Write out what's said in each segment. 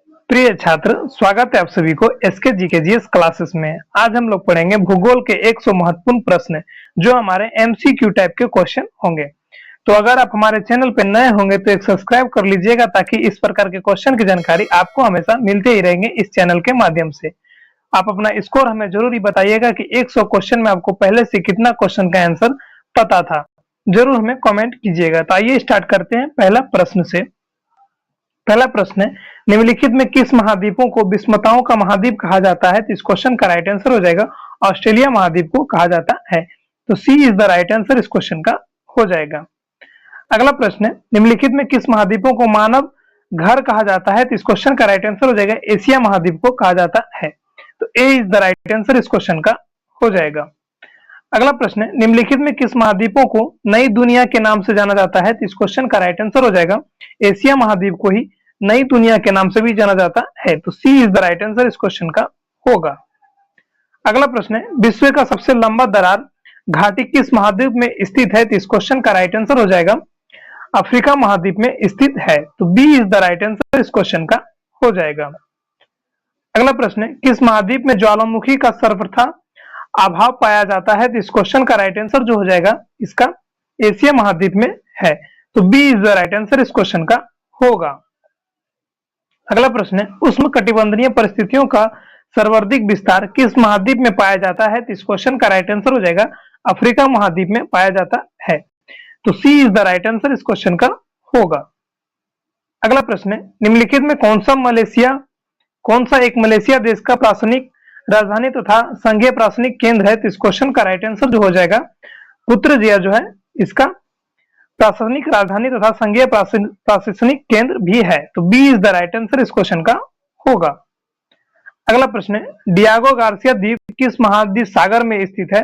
प्रिय छात्र, स्वागत है आप सभी को एसके जीके जीएस क्लासेस में। आज हम लोग पढ़ेंगे भूगोल के 100 महत्वपूर्ण प्रश्न जो हमारे एमसीक्यू टाइप के क्वेश्चन होंगे। तो अगर आप हमारे चैनल पर नए होंगे तो एक सब्सक्राइब कर लीजिएगा ताकि इस प्रकार के क्वेश्चन की जानकारी आपको हमेशा मिलते ही रहेंगे इस चैनल के माध्यम से। आप अपना स्कोर हमें जरूर ही बताइएगा कि 100 क्वेश्चन में आपको पहले से कितना क्वेश्चन का आंसर पता था, जरूर हमें कमेंट कीजिएगा। तो आइए स्टार्ट करते हैं पहला प्रश्न से। पहला प्रश्न है, निम्नलिखित में किस महाद्वीपों को विस्मताओं का महाद्वीप कहा जाता है? तो इस क्वेश्चन का राइट आंसर हो जाएगा ऑस्ट्रेलिया महाद्वीप को कहा जाता है। तो सी इज द राइट आंसर इस क्वेश्चन का हो जाएगा। अगला प्रश्न है, निम्नलिखित में किस महाद्वीपों को मानव घर कहा जाता है? तो इस क्वेश्चन का राइट आंसर हो जाएगा एशिया महाद्वीप को कहा जाता है। तो ए इज द राइट आंसर इस क्वेश्चन का हो जाएगा। अगला प्रश्न है, निम्नलिखित में किस महाद्वीपों को नई दुनिया के नाम से जाना जाता है? तो इस क्वेश्चन का राइट आंसर हो जाएगा एशिया महाद्वीप को ही नई दुनिया के नाम से भी जाना जाता है। तो सी इज द राइट आंसर इस क्वेश्चन का होगा। अगला प्रश्न है, विश्व का सबसे लंबा दरार घाटी किस महाद्वीप में स्थित है? तो इस क्वेश्चन का राइट आंसर हो जाएगा अफ्रीका महाद्वीप में स्थित है। तो B is the right answer इस क्वेश्चन का हो जाएगा। अगला प्रश्न है, किस महाद्वीप में ज्वालामुखी का सर्वप्रथम अभाव पाया जाता है? तो इस क्वेश्चन का राइट आंसर जो हो जाएगा इसका एशिया महाद्वीप में है। तो B is the right answer इस क्वेश्चन का होगा। अगला प्रश्न है, उष्णकटिबंधीय परिस्थितियों का सर्वाधिक विस्तार किस महाद्वीप में पाया जाता है? तो इस क्वेश्चन का राइट आंसर हो जाएगा अफ्रीका महाद्वीप में पाया जाता है। तो सी इज द राइट आंसर इस क्वेश्चन का होगा। अगला प्रश्न है, निम्नलिखित में कौन सा एक मलेशिया देश का प्रशासनिक राजधानी तथा संघीय प्रशासनिक केंद्र है? तो इस क्वेश्चन का राइट आंसर जो हो जाएगा पुत्रजया जो है इसका प्रशासनिक राजधानी तथा संघीय प्रशासनिक केंद्र भी है। तो B is the right answer इस क्वेश्चन का होगा। अगला प्रश्न है, डियागो गार्सिया द्वीप किस महाद्वीप सागर में स्थित है?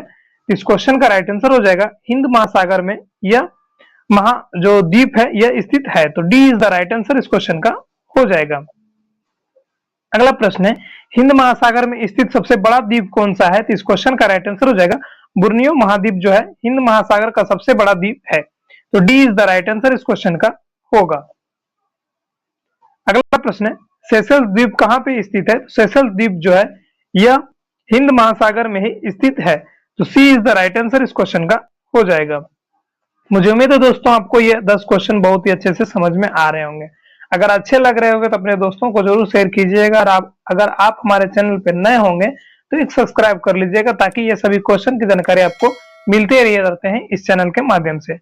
इस क्वेश्चन का राइट आंसर हो जाएगा हिंद महासागर में यह जो द्वीप है यह स्थित है। तो D is the right answer इस क्वेश्चन का हो जाएगा। अगला प्रश्न है, हिंद महासागर में स्थित सबसे बड़ा द्वीप कौन सा है? तो इस क्वेश्चन का राइट आंसर हो जाएगा बोर्नियो महाद्वीप जो है हिंद महासागर का सबसे बड़ा द्वीप है। तो D is the right answer इस क्वेश्चन का होगा। अगला प्रश्न है, सेशल्स द्वीप कहां पे स्थित है? सेशल्स द्वीप जो है यह हिंद महासागर में ही स्थित है। तो सी इज द राइट आंसर इस क्वेश्चन का हो जाएगा। मुझे उम्मीद है दोस्तों आपको ये 10 क्वेश्चन बहुत ही अच्छे से समझ में आ रहे होंगे। अगर अच्छे लग रहे होंगे तो अपने दोस्तों को जरूर शेयर कीजिएगा और अगर आप हमारे चैनल पर नए होंगे तो एक सब्सक्राइब कर लीजिएगा ताकि ये सभी क्वेश्चन की जानकारी आपको मिलते रह जाते हैं इस चैनल के माध्यम से।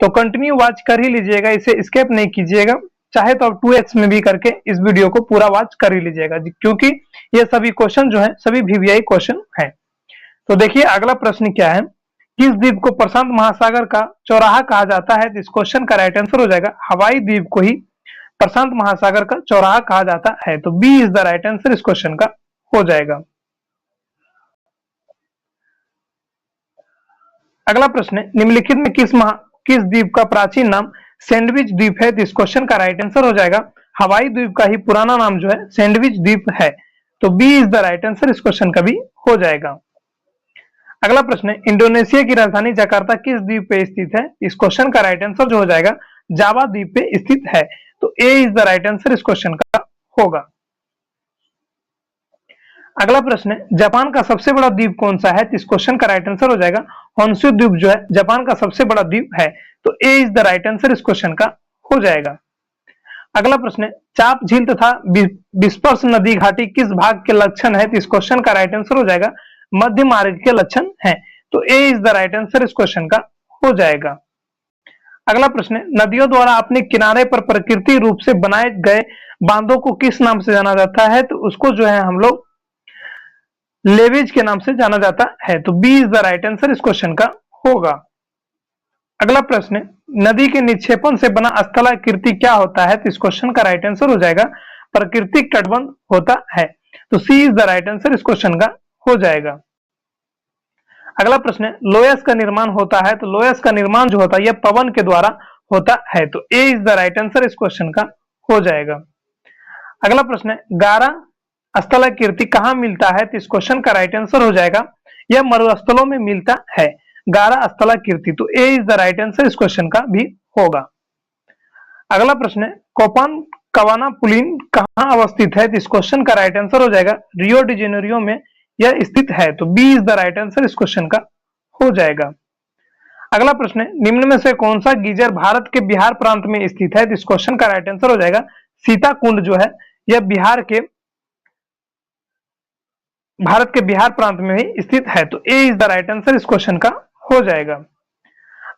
तो कंटिन्यू वॉच कर ही लीजिएगा, इसे स्किप नहीं कीजिएगा। चाहे तो आप 2x में भी करके इस वीडियो को पूरा वॉच कर ही लीजिएगा क्योंकि ये सभी क्वेश्चन जो है सभी वीवीआई क्वेश्चन है। तो देखिए अगला प्रश्न क्या है, किस द्वीप को प्रशांत महासागर का चौराहा कहा जाता है? तो इस क्वेश्चन का राइट आंसर हो जाएगा हवाई द्वीप को ही प्रशांत महासागर का चौराहा कहा जाता है। तो B is the right answer इस क्वेश्चन का हो जाएगा। अगला प्रश्न है, निम्नलिखित में किस द्वीप का प्राचीन नाम सैंडविच द्वीप है? तो इस क्वेश्चन का राइट आंसर हो जाएगा हवाई द्वीप का ही पुराना नाम जो है सैंडविच द्वीप है। तो B is the right answer इस क्वेश्चन का भी हो जाएगा। अगला प्रश्न है, इंडोनेशिया की राजधानी जकार्ता किस द्वीप पे स्थित है? इस क्वेश्चन का राइट आंसर जो हो जाएगा जावा द्वीप पे स्थित है। तो ए इज द राइट आंसर इस क्वेश्चन का होगा। अगला प्रश्न है, जापान का सबसे बड़ा द्वीप कौन सा है? तो इस क्वेश्चन का राइट आंसर हो जाएगा होन्शु द्वीप जो है जापान का सबसे बड़ा द्वीप है। तो ए इज द राइट आंसर इस क्वेश्चन का हो जाएगा। अगला प्रश्न है, चाप झील तथा डिस्पर्स नदी घाटी किस भाग के लक्षण है? तो इस क्वेश्चन का राइट आंसर हो जाएगा मध्य मार्ग के लक्षण है। तो ए इज द राइट आंसर इस क्वेश्चन का हो जाएगा। अगला प्रश्न है, नदियों द्वारा अपने किनारे पर प्रकृति रूप से बनाए गए बांधों को किस नाम से जाना जाता है? तो उसको जो है हम लोग लेवेज के नाम से जाना जाता है। तो B is the right answer इस क्वेश्चन का होगा। अगला प्रश्न है, नदी के निक्षेपण से बना स्थलाकृति क्या होता है? तो इस क्वेश्चन का राइट आंसर हो जाएगा प्राकृतिक तटबंध होता है। तो सी इज द राइट आंसर इस क्वेश्चन का हो जाएगा। अगला प्रश्न है, लोयस का निर्माण होता है? तो लोयस का निर्माण जो होता है यह पवन के द्वारा होता है। तो ए इज द राइट आंसर इस क्वेश्चन का हो जाएगा। अगला प्रश्न है, गारा स्थलाकृति कहां मिलता है? तो इस क्वेश्चन का राइट आंसर हो जाएगा यह मरुस्थलों में मिलता है गारा स्थलाकृति। तो ए इज द राइट आंसर इस क्वेश्चन का भी होगा। अगला प्रश्न है, कवानापुलिन कहाँ अवस्थित है? तो इस क्वेश्चन का राइट आंसर हो जाएगा रियो डी जेनेरियो में यह स्थित है। तो B is the right answer इस क्वेश्चन का हो जाएगा। अगला प्रश्न है, निम्न में से कौन सा गीजर भारत के बिहार प्रांत में स्थित है? तो इस क्वेश्चन का राइट आंसर हो जाएगा सीता कुंड जो है यह भारत के बिहार प्रांत में ही स्थित है। तो ए इज द राइट आंसर इस क्वेश्चन का हो जाएगा।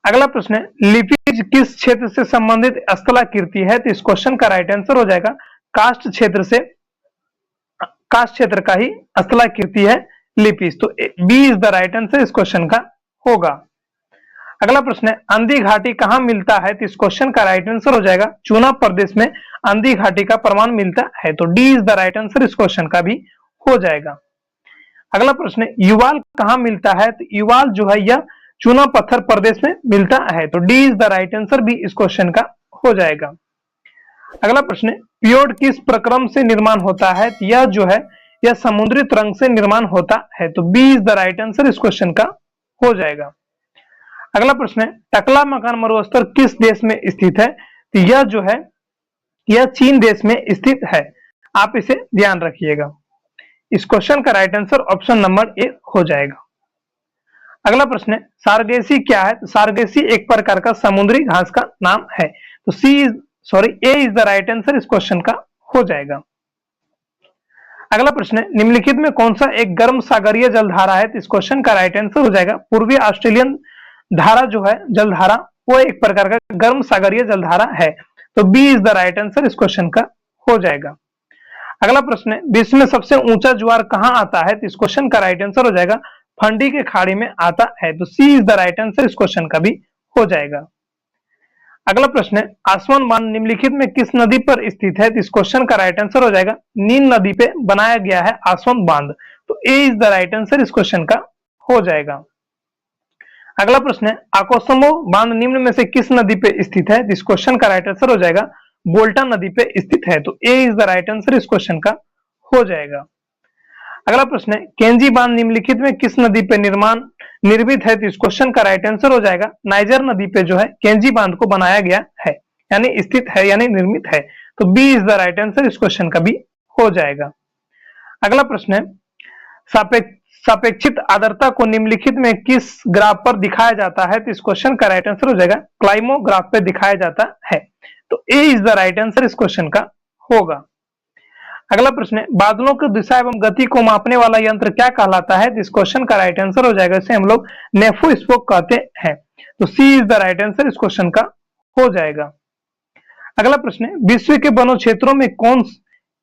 अगला प्रश्न है, लिपिज किस क्षेत्र से संबंधित स्थलाकृति है? तो इस क्वेश्चन का राइट आंसर हो जाएगा कास्ट क्षेत्र का ही स्थलाकृति है लिपिज। तो B is the right answer इस क्वेश्चन का होगा। अगला प्रश्न है, अंधी घाटी कहां मिलता है? तो इस क्वेश्चन का राइट आंसर हो जाएगा चूना प्रदेश में अंधी घाटी का प्रमाण मिलता है। तो D is the right answer इस क्वेश्चन का भी हो जाएगा। अगला प्रश्न है, युवाल कहां मिलता है? तो युवाल जो है यह चूना पत्थर प्रदेश में मिलता है। तो D is the right answer भी इस क्वेश्चन का हो जाएगा। अगला प्रश्न है, पियोड किस प्रक्रम से निर्माण होता है? तो यह जो है यह समुद्री तरंग से निर्माण होता है। तो B is the right answer इस क्वेश्चन का हो जाएगा। अगला प्रश्न है, टकला मकान मरुस्थल किस देश में स्थित है? तो यह जो है यह चीन देश में स्थित है। आप इसे ध्यान रखिएगा। इस क्वेश्चन का right answer option number A हो जाएगा। अगला प्रश्न है, सारगेसी क्या है? तो सारगेसी एक प्रकार का समुद्री घास का नाम है। तो ए इज द राइट आंसर इस क्वेश्चन का हो जाएगा। अगला प्रश्न है, निम्नलिखित में कौन सा एक गर्म सागरीय जलधारा है? तो इस क्वेश्चन का राइट आंसर हो जाएगा पूर्वी ऑस्ट्रेलियन धारा जो है जलधारा वो एक प्रकार का गर्म सागरीय जलधारा है। तो B is the right answer इस क्वेश्चन का हो जाएगा। अगला प्रश्न है, विश्व में सबसे ऊंचा ज्वार कहां आता है? तो इस क्वेश्चन का राइट आंसर हो जाएगा फंडी के खाड़ी में आता है। तो सी इज द राइट आंसर इस क्वेश्चन का भी हो जाएगा। अगला प्रश्न है, आसवन बांध निम्नलिखित में किस नदी पर स्थित है? तो इस क्वेश्चन का राइट आंसर हो जाएगा नील नदी पे बनाया गया है आसवन बांध। तो ए इज द राइट आंसर इस क्वेश्चन का हो जाएगा। अगला प्रश्न है, आकोसमो बांध निम्न में से किस नदी पे स्थित है? तो इस क्वेश्चन का राइट आंसर हो जाएगा बोल्टा नदी पे स्थित है। तो ए इज द राइट आंसर इस क्वेश्चन का हो जाएगा। अगला प्रश्न है, केंजी बांध निम्नलिखित में किस नदी पे निर्मित है? तो इस क्वेश्चन का राइट आंसर हो जाएगा नाइजर नदी पे जो है केंजी बांध को बनाया गया है, यानी स्थित है यानी निर्मित है। तो B is the right answer इस क्वेश्चन का भी हो जाएगा। अगला प्रश्न है, सापेक्षित आर्द्रता को निम्नलिखित में किस ग्राफ पर दिखाया जाता है? तो इस क्वेश्चन का राइट आंसर हो जाएगा क्लाइमोग्राफ पे दिखाया जाता है। तो ए इज द राइट आंसर इस क्वेश्चन का होगा। अगला प्रश्न है, बादलों की दिशा एवं गति को मापने वाला यंत्र क्या कहलाता है? तो इस क्वेश्चन का राइट आंसर हो जाएगा इसे हम लोग नेफोस्कोप कहते हैं। तो सी इज द राइट आंसर इस क्वेश्चन का हो जाएगा। अगला प्रश्न है, विश्व के वनों क्षेत्रों में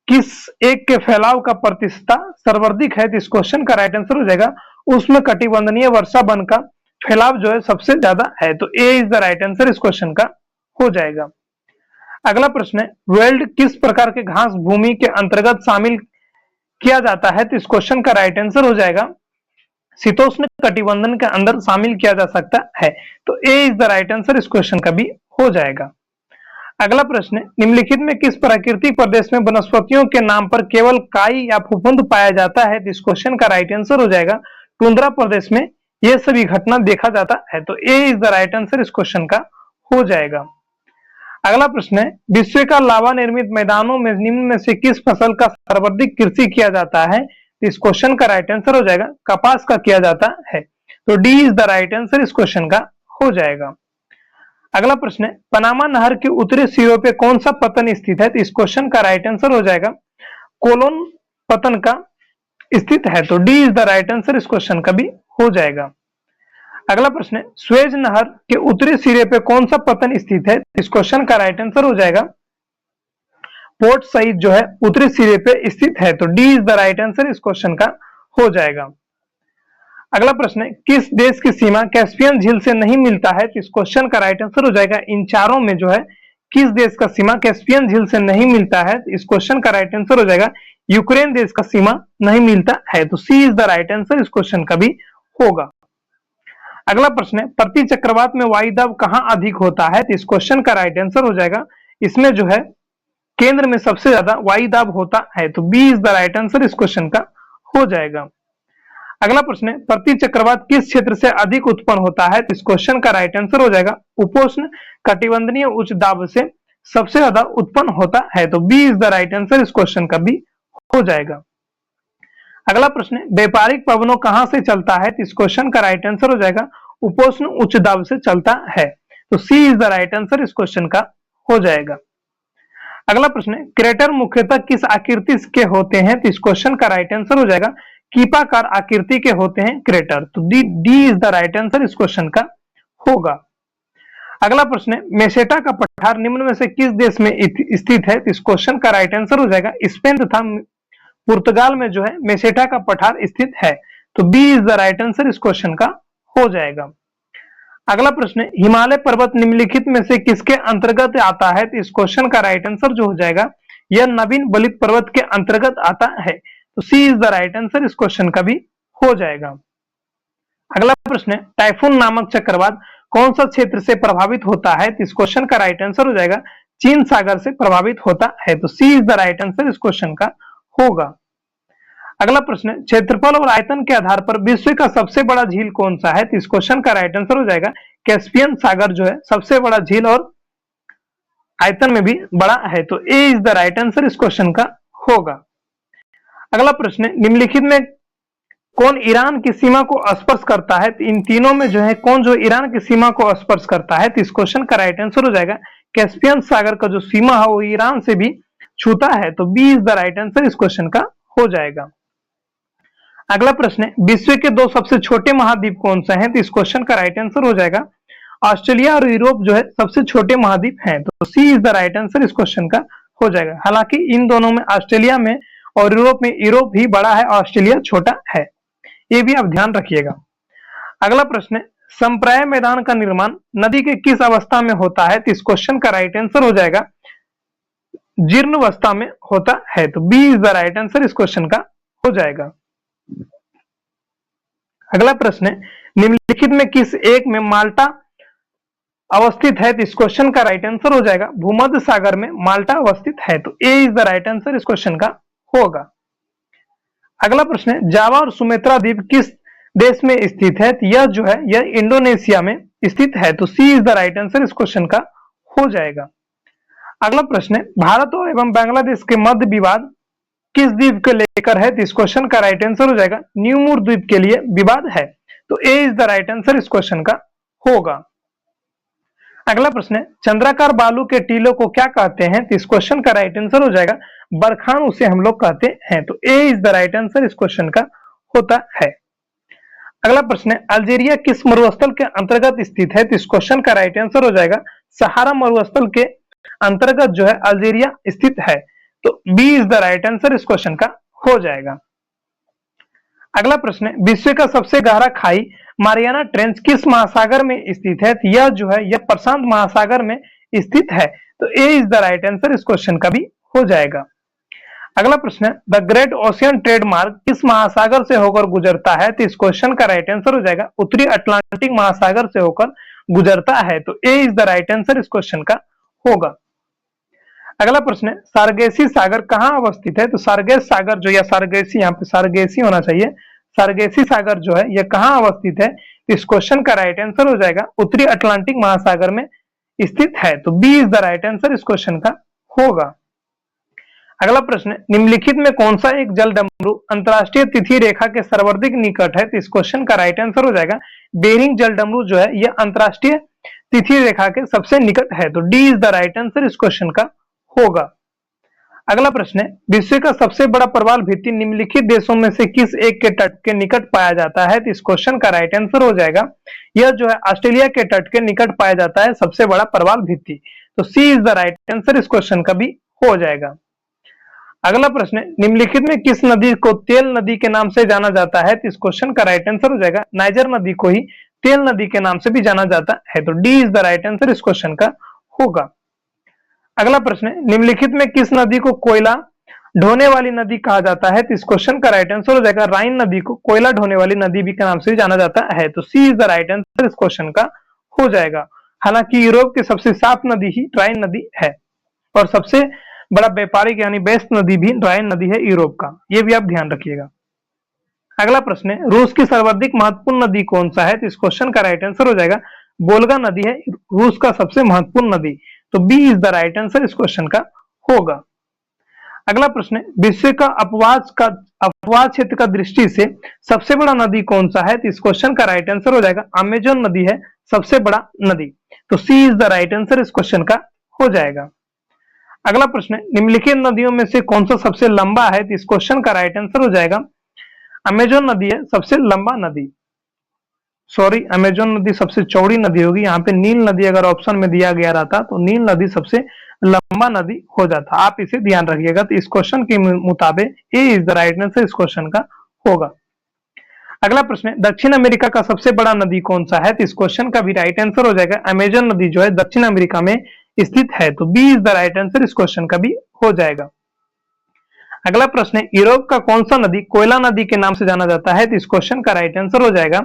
किस एक के फैलाव का प्रतिशत सर्वाधिक है? तो इस क्वेश्चन का राइट आंसर हो जाएगा उष्णकटिबंधीय वर्षा वन का फैलाव जो है सबसे ज्यादा है। तो ए इज द राइट आंसर इस क्वेश्चन का हो जाएगा। अगला प्रश्न है, वेल्ड किस प्रकार के घास भूमि के अंतर्गत शामिल किया जाता है? तो इस क्वेश्चन का राइट आंसर हो जाएगा शीतोष्ण कटिबंधन के अंदर शामिल किया जा सकता है। तो ए इज द राइट आंसर इस क्वेश्चन का भी हो जाएगा। अगला प्रश्न है, निम्नलिखित में किस प्राकृतिक प्रदेश में वनस्पतियों के नाम पर केवल काई या फफूंद पाया जाता है? तो इस क्वेश्चन का राइट आंसर हो जाएगा टुंड्रा प्रदेश में यह सभी घटना देखा जाता है। तो ए इज द राइट आंसर इस क्वेश्चन का हो जाएगा। अगला प्रश्न है, विश्व का लावा निर्मित मैदानों में निम्न में से किस फसल का सर्वाधिक कृषि किया जाता है? तो इस क्वेश्चन का राइट आंसर हो जाएगा कपास का किया जाता है। तो D is the right answer इस क्वेश्चन का हो जाएगा। अगला प्रश्न है, पनामा नहर के उत्तरी सिरों पे कौन सा पतन स्थित है? तो इस क्वेश्चन का राइट आंसर हो जाएगा कोलोन पतन का स्थित है। तो D is the right answer इस क्वेश्चन का भी हो जाएगा। अगला प्रश्न है, स्वेज नहर के उत्तरी सिरे पे कौन सा पतन स्थित है? इस क्वेश्चन का राइट आंसर हो जाएगा पोर्ट सईद जो है उत्तरी सिरे पे स्थित है। तो D is the right answer इस क्वेश्चन का हो जाएगा। अगला प्रश्न है, किस देश की सीमा कैस्पियन झील से नहीं मिलता है? तो इस क्वेश्चन का राइट आंसर हो जाएगा इन चारों में जो है किस देश का सीमा कैस्पियन झील से नहीं मिलता है? तो इस क्वेश्चन का राइट आंसर हो जाएगा यूक्रेन देश का सीमा नहीं मिलता है। तो सी इज द राइट आंसर इस क्वेश्चन का भी होगा। अगला प्रश्न है, प्रति चक्रवात में वायुदाब कहां अधिक होता है? तो इस क्वेश्चन का राइट आंसर हो जाएगा इसमें जो है केंद्र में सबसे ज्यादा वायुदाब होता है। तो B is the right answer इस क्वेश्चन का हो जाएगा। अगला प्रश्न है, प्रति चक्रवात किस क्षेत्र से अधिक उत्पन्न होता है? तो इस क्वेश्चन का राइट आंसर हो जाएगा उपोष्ण कटिबंधीय उच्च दाब से सबसे ज्यादा उत्पन्न होता है। तो B is the right answer इस क्वेश्चन का भी हो जाएगा। अगला प्रश्न है, व्यापारिक पवनों कहां से चलता है? तो इस क्वेश्चन का राइट आंसर हो जाएगा उपोष्ण उच्च दाब से चलता है। तो सी इज द राइट आंसर इस क्वेश्चन का हो जाएगा। अगला प्रश्न है, क्रेटर मुख्यतः किस आकृति के होते हैं? तो इस क्वेश्चन का राइट आंसर हो जाएगा कीपाकार आकृति के होते हैं क्रेटर। तो D is the right answer इस क्वेश्चन का होगा। अगला प्रश्न है, मेसेटा का पठार निम्न में से किस देश में स्थित है? तो इस क्वेश्चन का राइट आंसर हो जाएगा स्पेन तथा पुर्तगाल में जो है मेसेटा का पठार स्थित है। तो B is the right answer इस क्वेश्चन का हो जाएगा। अगला प्रश्न है, हिमालय पर्वत निम्नलिखित में से किसके अंतर्गत आता है? तो इस क्वेश्चन का राइट आंसर जो हो जाएगा यह नवीन बलित पर्वत के अंतर्गत आता है। तो सी इज द राइट आंसर इस क्वेश्चन का भी हो जाएगा। अगला प्रश्न है, टाइफून नामक चक्रवात कौन सा क्षेत्र से प्रभावित होता है? तो इस क्वेश्चन का राइट आंसर हो जाएगा चीन सागर से प्रभावित होता है। तो सी इज द राइट आंसर इस क्वेश्चन का होगा। अगला प्रश्न है, क्षेत्रफल और आयतन के आधार पर विश्व का सबसे बड़ा झील कौन सा है? तो इस क्वेश्चन का राइट आंसर हो जाएगा कैस्पियन सागर जो है सबसे बड़ा झील और आयतन में भी बड़ा है। तो ए इज द राइट आंसर इस क्वेश्चन का होगा। अगला प्रश्न है, निम्नलिखित में कौन ईरान की सीमा को स्पर्श करता है? तो इन तीनों में जो है कौन जो ईरान की सीमा को स्पर्श करता है? तो इस क्वेश्चन का राइट आंसर हो जाएगा कैस्पियन सागर का जो सीमा है वो ईरान से भी छूता है। तो B is the right answer इस क्वेश्चन का हो जाएगा। अगला प्रश्न है, विश्व के दो सबसे छोटे महाद्वीप कौन से हैं? तो इस क्वेश्चन का राइट आंसर हो जाएगा ऑस्ट्रेलिया और यूरोप जो है सबसे छोटे महाद्वीप हैं। तो सी इज द राइट आंसर इस क्वेश्चन का हो जाएगा। हालांकि इन दोनों में ऑस्ट्रेलिया में और यूरोप में यूरोप ही बड़ा है, ऑस्ट्रेलिया छोटा है, ये भी आप ध्यान रखिएगा। अगला प्रश्न है, संप्राय मैदान का निर्माण नदी के किस अवस्था में होता है? तो इस क्वेश्चन का राइट आंसर हो जाएगा जीर्ण अवस्था में होता है। तो B is the right answer इस क्वेश्चन का हो जाएगा। अगला प्रश्न है, निम्नलिखित में किस एक में माल्टा अवस्थित है? तो इस क्वेश्चन का राइट आंसर हो जाएगा भूमध्य सागर में माल्टा अवस्थित है। तो ए इज द राइट आंसर इस क्वेश्चन का होगा। अगला प्रश्न है, जावा और सुमेत्रा द्वीप किस देश में स्थित है? तो यह जो है यह इंडोनेशिया में स्थित है। तो सी इज द राइट आंसर इस क्वेश्चन का हो जाएगा। अगला प्रश्न है, भारत और एवं बांग्लादेश के मध्य विवाद किस द्वीप को लेकर है? तो इस क्वेश्चन का राइट आंसर हो जाएगा न्यूमूर द्वीप के लिए विवाद है। तो ए इज द राइट आंसर इस क्वेश्चन का होगा। अगला प्रश्न है, चंद्राकार बालू के टीलों को क्या कहते हैं? तो इस क्वेश्चन का राइट आंसर हो जाएगा बरखान उसे हम लोग कहते हैं। तो ए इज द राइट आंसर इस क्वेश्चन का होता है। अगला प्रश्न है, अल्जीरिया किस मरुस्थल के अंतर्गत स्थित है? तो इस क्वेश्चन का राइट आंसर हो जाएगा सहारा मरुस्थल के अंतर्गत जो है अल्जीरिया स्थित है। तो B is the right answer इस क्वेश्चन का हो जाएगा। अगला प्रश्न है, विश्व का सबसे गहरा खाई मारियाना ट्रेंच किस महासागर में स्थित है? तो यह जो है यह प्रशांत महासागर में स्थित है। तो ए इज द राइट आंसर इस क्वेश्चन का भी हो जाएगा। अगला प्रश्न है, द ग्रेट ओशियन ट्रेड मार्ग किस महासागर से होकर गुजरता है? तो इस क्वेश्चन का राइट आंसर हो जाएगा उत्तरी अटलांटिक महासागर से होकर गुजरता है। तो ए इज द राइट आंसर इस क्वेश्चन का होगा। अगला प्रश्न है, सारगेसी सागर कहां अवस्थित है? तो सारगेस सागर जो या सारगेसी, यहाँ पे सारगेसी होना चाहिए, सारगेसी सागर जो है यह कहां अवस्थित है? तो इस क्वेश्चन का राइट आंसर हो जाएगा उत्तरी अटलांटिक महासागर में स्थित है। तो B is the right answer इस क्वेश्चन का होगा। अगला प्रश्न है, निम्नलिखित में कौन सा एक जल डमरू अंतरराष्ट्रीय तिथि रेखा के सर्वाधिक निकट है? तो इस क्वेश्चन का राइट आंसर हो जाएगा बेरिंग जल डमरू जो है यह अंतरराष्ट्रीय तिथि रेखा के सबसे निकट है। तो D is the right answer इस क्वेश्चन का होगा। अगला प्रश्न है, विश्व का सबसे बड़ा प्रवाल भित्ति निम्नलिखित देशों में से किस एक के तट के निकट पाया जाता है? तो इस क्वेश्चन का राइट आंसर हो जाएगा यह जो है ऑस्ट्रेलिया के तट के निकट पाया जाता है सबसे बड़ा प्रवाल भित्ति। तो सी इज द राइट आंसर इस क्वेश्चन का भी हो जाएगा। अगला प्रश्न है, निम्नलिखित में किस नदी को तेल नदी के नाम से जाना जाता है? तो इस क्वेश्चन का राइट आंसर हो जाएगा नाइजर नदी को ही तेल नदी के नाम से भी जाना जाता है। तो D is the right answer इस क्वेश्चन का होगा। अगला प्रश्न है, निम्नलिखित में किस नदी को कोयला ढोने वाली नदी कहा जाता है? तो इस क्वेश्चन का राइट आंसर हो जाएगा राइन नदी को कोयला ढोने वाली नदी भी के नाम से भी जाना जाता है। तो सी इज द राइट आंसर इस क्वेश्चन का हो जाएगा। हालांकि यूरोप की सबसे साफ नदी ही राइन नदी है और सबसे बड़ा व्यापारिक यानी बेस्ट नदी भी राइन नदी है यूरोप का, ये भी आप ध्यान रखिएगा। अगला प्रश्न है, रूस की सर्वाधिक महत्वपूर्ण नदी कौन सा है? तो इस क्वेश्चन का राइट आंसर हो जाएगा वोल्गा नदी है रूस का सबसे महत्वपूर्ण नदी। तो B is the right answer इस क्वेश्चन का होगा। अगला प्रश्न है, विश्व का अपवाद क्षेत्र का दृष्टि से सबसे बड़ा नदी कौन सा है? तो इस क्वेश्चन का राइट आंसर हो जाएगा अमेजन नदी है सबसे बड़ा नदी, तो सी इज द राइट आंसर इस क्वेश्चन का हो जाएगा। अगला प्रश्न है, निम्नलिखित नदियों में से कौन सा सबसे लंबा है? तो इस क्वेश्चन का राइट आंसर हो जाएगा अमेजन नदी है सबसे लंबा नदी, सॉरी अमेजन नदी सबसे चौड़ी नदी होगी, यहाँ पे नील नदी अगर ऑप्शन में दिया गया रहता तो नील नदी सबसे लंबा नदी हो जाता, आप इसे ध्यान रखिएगा। तो इस क्वेश्चन के मुताबिक ए इज द राइट आंसर इस क्वेश्चन का होगा। अगला प्रश्न है, दक्षिण अमेरिका का सबसे बड़ा नदी कौन सा है? तो इस क्वेश्चन का भी राइट आंसर हो जाएगा अमेजन नदी जो है दक्षिण अमेरिका में स्थित है, तो B is the right answer इस क्वेश्चन का भी हो जाएगा। अगला प्रश्न है, यूरोप का कौन सा नदी कोयला नदी के नाम से जाना जाता है? तो इस क्वेश्चन का राइट आंसर हो जाएगा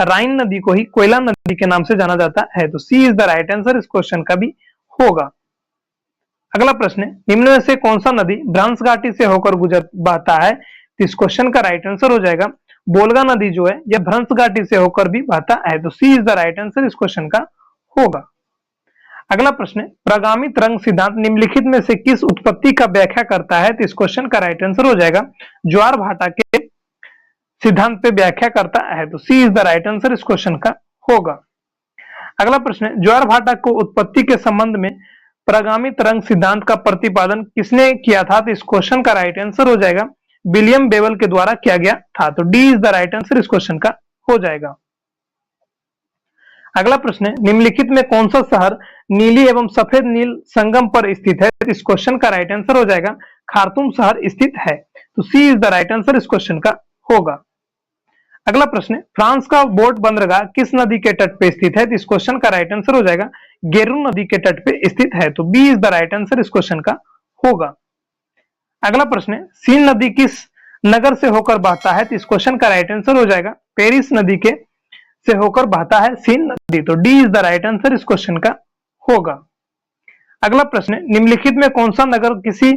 राइन नदी को ही कोयला नदी के नाम से जाना जाता है, तो सी इज द राइट आंसर इस क्वेश्चन का भी होगा। अगला प्रश्न है, निम्न में से कौन सा नदी भ्रंश घाटी से होकर बहता है? तो इस क्वेश्चन का राइट आंसर हो जाएगा बोलगा नदी जो है यह भ्रंश घाटी से होकर भी बहता है, तो सी इज द राइट आंसर इस क्वेश्चन का होगा। अगला प्रश्न है, प्रगामी तरंग सिद्धांत निम्नलिखित में से किस उत्पत्ति का व्याख्या करता है? तो इस क्वेश्चन का राइट आंसर हो जाएगा ज्वार भाटा के सिद्धांत पे व्याख्या करता है, तो सी इज द राइट आंसर इस क्वेश्चन का होगा। अगला प्रश्न है, ज्वार भाटा को उत्पत्ति के संबंध में प्रगामी तरंग सिद्धांत का प्रतिपादन किसने किया था? तो इस क्वेश्चन का राइट आंसर हो जाएगा विलियम बेवल के द्वारा किया गया था, तो D is the right answer इस क्वेश्चन का हो जाएगा। अगला प्रश्न है, निम्नलिखित में कौन सा शहर नीली एवं सफेद नील संगम पर स्थित है? तो इस क्वेश्चन का राइट आंसर हो जाएगा खार्तूम शहर स्थित है, तो सी इज द राइट आंसर इस क्वेश्चन का होगा। अगला प्रश्न है, फ्रांस का बोट बंदरगाह किस नदी के तट पे स्थित है? तो इस क्वेश्चन का राइट आंसर हो जाएगा गेरून नदी के तट पे स्थित है, तो B is the right answer इस क्वेश्चन का होगा। अगला प्रश्न है, सीन नदी किस नगर से होकर बहता है? तो इस क्वेश्चन का राइट आंसर हो जाएगा पेरिस नदी के से होकर बहता है सीन नदी, तो D is the right answer इस क्वेश्चन का होगा। अगला प्रश्न है, निम्नलिखित में कौन सा नगर किसी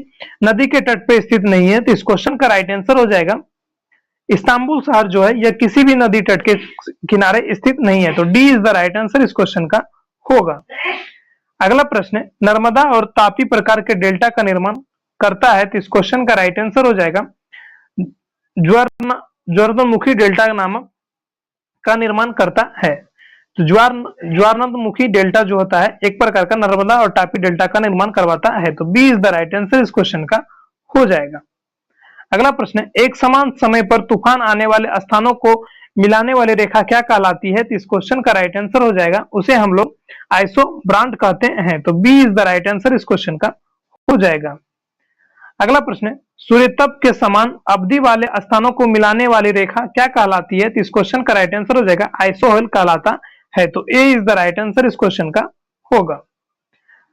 नदी के तट पे स्थित नहीं है? तो इस क्वेश्चन का राइट आंसर हो जाएगा इस्तांबुल शहर जो है यह किसी भी नदी तट के किनारे स्थित नहीं है, तो D is the right answer इस क्वेश्चन का होगा। अगला प्रश्न है, नर्मदा और तापी प्रकार के डेल्टा का निर्माण करता है, तो इस क्वेश्चन का राइट आंसर हो जाएगा ज्वारनदमुखी डेल्टा नामक का निर्माण करता है, तो ज्वारनदमुखी डेल्टा जो होता है एक प्रकार का नर्मदा और तापी डेल्टा का निर्माण करवाता है, तो B is the right answer इस क्वेश्चन का हो जाएगा। अगला प्रश्न है, एक समान समय पर तूफान आने वाले स्थानों को मिलाने वाली रेखा क्या कहलाती है? तो इस क्वेश्चन का राइट आंसर हो जाएगा उसे हम लोग आइसोब्रांट कहते हैं, तो B is the right answer इस क्वेश्चन का हो जाएगा। अगला प्रश्न है, सूर्यतप के समान अवधि वाले स्थानों को मिलाने वाली रेखा क्या कहलाती है? तो इस क्वेश्चन का राइट आंसर हो जाएगा आइसोहेल कहलाता है, तो ए इज द राइट आंसर इस क्वेश्चन का होगा।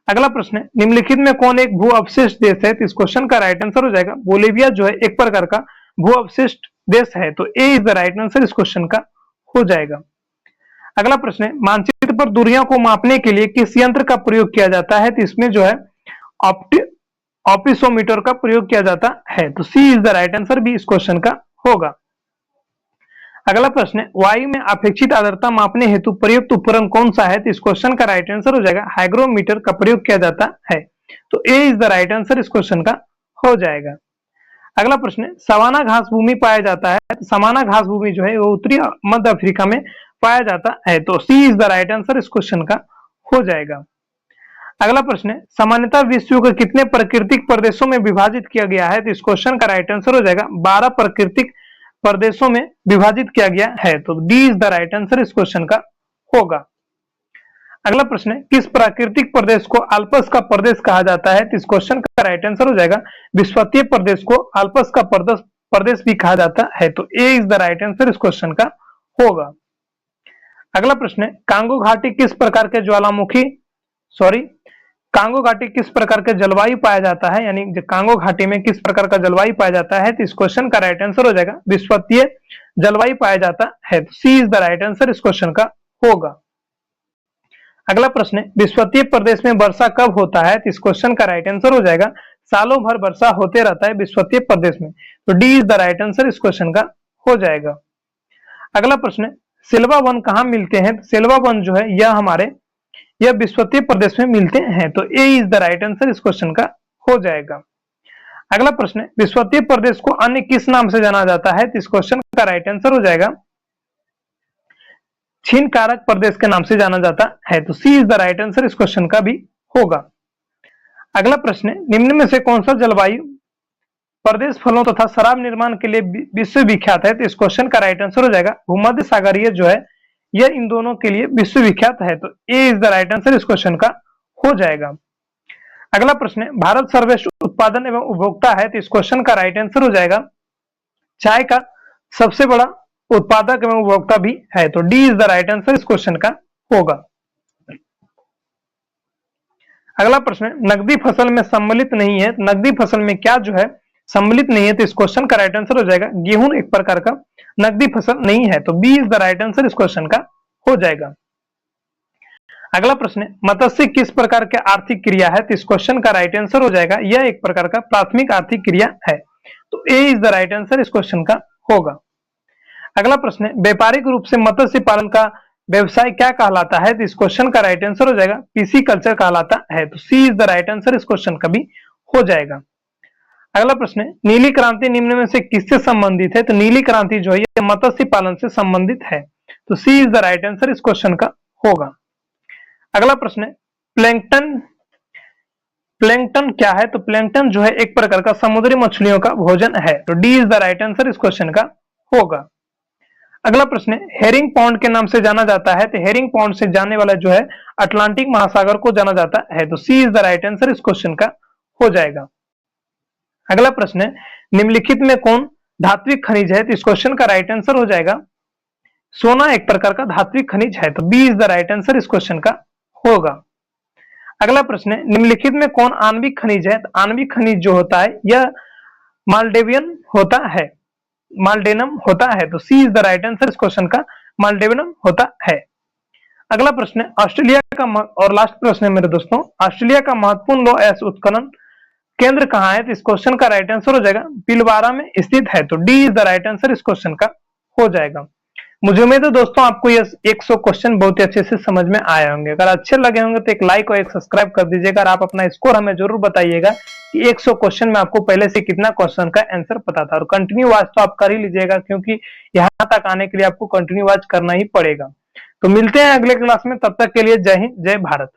अगला प्रश्न है, निम्नलिखित में कौन एक भू अवशिष्ट देश है? तो इस क्वेश्चन का राइट आंसर हो जाएगा बोलिविया जो है एक प्रकार का भू अवशिष्ट देश है, तो ए इज द राइट आंसर इस क्वेश्चन का हो जाएगा। अगला प्रश्न है, मानचित्र पर दूरियों को मापने के लिए किस यंत्र का प्रयोग किया जाता है? तो इसमें जो है ऑप्टिसोमीटर का प्रयोग किया जाता है, तो सी इज द राइट आंसर भी इस क्वेश्चन का होगा। अगला प्रश्न है, वायु में अपेक्षित आर्द्रता मापने हेतु प्रयुक्त उपकरण कौन सा है? तो इस क्वेश्चन का राइट आंसर हो जाएगा हाइग्रोमीटर का प्रयोग किया जाता है, तो ए इज द राइट आंसर इस क्वेश्चन का हो जाएगा। अगला प्रश्न है, सवाना घास भूमि पाया जाता है, तो सवाना घास भूमि जो है वो उत्तरी मध्य अफ्रीका में पाया जाता है, तो सी इज द राइट आंसर इस क्वेश्चन का हो जाएगा। अगला प्रश्न है, सामान्यतः विश्व को कितने प्राकृतिक प्रदेशों में विभाजित किया गया है? तो इस क्वेश्चन का राइट आंसर हो जाएगा 12 प्राकृतिक प्रदेशों में विभाजित किया गया है, तो D is the right answer इस क्वेश्चन का होगा। अगला प्रश्न है, किस प्राकृतिक प्रदेश को आल्प्स का प्रदेश कहा जाता है? तो इस क्वेश्चन का राइट आंसर हो जाएगा विश्वतीय प्रदेश को आल्प्स का प्रदेश भी कहा जाता है, तो ए इज द राइट आंसर इस क्वेश्चन का होगा। अगला प्रश्न है, कांगो घाटी किस प्रकार के जलवायु पाया जाता है, यानी कांगो घाटी में किस प्रकार का जलवायु पाया जाता है? तो इस क्वेश्चन का राइट आंसर हो जाएगा विश्वतीय जलवायु पाया जाता है, तो सी इज द राइट आंसर इस क्वेश्चन का होगा। अगला प्रश्न है, विश्वतीय प्रदेश में वर्षा कब होता है? तो इस क्वेश्चन का राइट आंसर हो जाएगा सालों भर वर्षा होते रहता है विश्वतीय प्रदेश में, तो D is the right answer इस क्वेश्चन का हो जाएगा। अगला प्रश्न है, सिल्वा वन कहाँ मिलते हैं? सिल्वा वन जो है यह हमारे यह विश्वतीय प्रदेश में मिलते हैं। तो ए इज द राइट आंसर इस क्वेश्चन का हो जाएगा। अगला प्रश्न है, विश्वतीय प्रदेश को अन्य किस नाम से जाना जाता है? तो इस क्वेश्चन का राइट आंसर हो जाएगा छीन कारक प्रदेश के नाम से जाना जाता है। तो सी इज द राइट आंसर इस क्वेश्चन का भी होगा। अगला प्रश्न है, निम्न में से कौन सा जलवायु प्रदेश फलों तथा शराब निर्माण के लिए विश्व विख्यात है? तो इस क्वेश्चन का राइट आंसर हो जाएगा भूमध्य सागरीय जो है यह इन दोनों के लिए विश्व विख्यात है। तो ए इज द राइट आंसर इस क्वेश्चन का हो जाएगा। अगला प्रश्न है, भारत सर्वश्रेष्ठ उत्पादन एवं उपभोक्ता है। तो इस क्वेश्चन का राइट आंसर हो जाएगा चाय का सबसे बड़ा उत्पादक एवं उपभोक्ता भी है। तो D is the right answer इस क्वेश्चन का होगा। अगला प्रश्न है, नकदी फसल में सम्मिलित नहीं है। नकदी फसल में क्या जो है सम्मिलित नहीं है? तो इस क्वेश्चन का राइट आंसर हो जाएगा गेहूं एक प्रकार का नकदी फसल नहीं है। तो B is the right answer इस क्वेश्चन का हो जाएगा। अगला प्रश्न है, मत्स्य किस प्रकार के आर्थिक क्रिया है? तो इस क्वेश्चन का राइट आंसर हो जाएगा यह एक प्रकार का प्राथमिक आर्थिक क्रिया है। तो ए इज द राइट आंसर इस क्वेश्चन का होगा। अगला प्रश्न है, व्यापारिक रूप से मत्स्य पालन का व्यवसाय क्या कहलाता है? तो इस क्वेश्चन का राइट आंसर हो जाएगा पीसी कल्चर कहलाता है। तो सी इज द राइट आंसर इस क्वेश्चन का भी हो जाएगा। अगला प्रश्न है, नीली क्रांति निम्न में से किससे संबंधित है? तो नीली क्रांति जो है मत्स्य पालन से संबंधित है। तो सी इज द राइट आंसर इस क्वेश्चन का होगा। अगला प्रश्न है, प्लैंकटन प्लैंकटन क्या है? तो प्लैंकटन जो है एक प्रकार का समुद्री मछलियों का भोजन है। तो D is the right answer इस क्वेश्चन का होगा। अगला प्रश्न है, हेरिंग पॉन्ड के नाम से जाना जाता है। तो हेरिंग पॉन्ड से जाने वाला जो है अटलांटिक महासागर को जाना जाता है। तो सी इज द राइट आंसर इस क्वेश्चन का हो जाएगा। अगला प्रश्न है, निम्नलिखित में कौन धात्विक खनिज है? तो इस क्वेश्चन का राइट आंसर हो जाएगा सोना एक प्रकार का धात्विक खनिज है। तो B is the right answer इस क्वेश्चन का होगा। अगला प्रश्न है, निम्नलिखित में कौन आणविक खनिज है? तो आणविक खनिज जो होता है यह माल्डेवियन होता है, माल्डेनम होता है। तो सी इज द राइट आंसर इस क्वेश्चन का माल्डेवियम होता है। अगला प्रश्न है, ऑस्ट्रेलिया का और लास्ट प्रश्न है मेरे दोस्तों, ऑस्ट्रेलिया का महत्वपूर्ण लौह अयस्क उत्खनन केंद्र कहां है? तो इस क्वेश्चन का राइट आंसर हो जाएगा पिलवारा में स्थित है। तो D is the right answer इस क्वेश्चन का हो जाएगा। मुझे उम्मीद है दोस्तों आपको ये 100 क्वेश्चन बहुत ही अच्छे से समझ में आए होंगे। अगर अच्छे लगे होंगे तो एक लाइक और एक सब्सक्राइब कर दीजिएगा। और आप अपना स्कोर हमें जरूर बताइएगा कि 100 क्वेश्चन में आपको पहले से कितना क्वेश्चन का आंसर पता था। और कंटिन्यू वॉच तो आप कर ही लीजिएगा, क्योंकि यहाँ तक आने के लिए आपको कंटिन्यू वॉच करना ही पड़ेगा। तो मिलते हैं अगले क्लास में, तब तक के लिए जय हिंद जय भारत।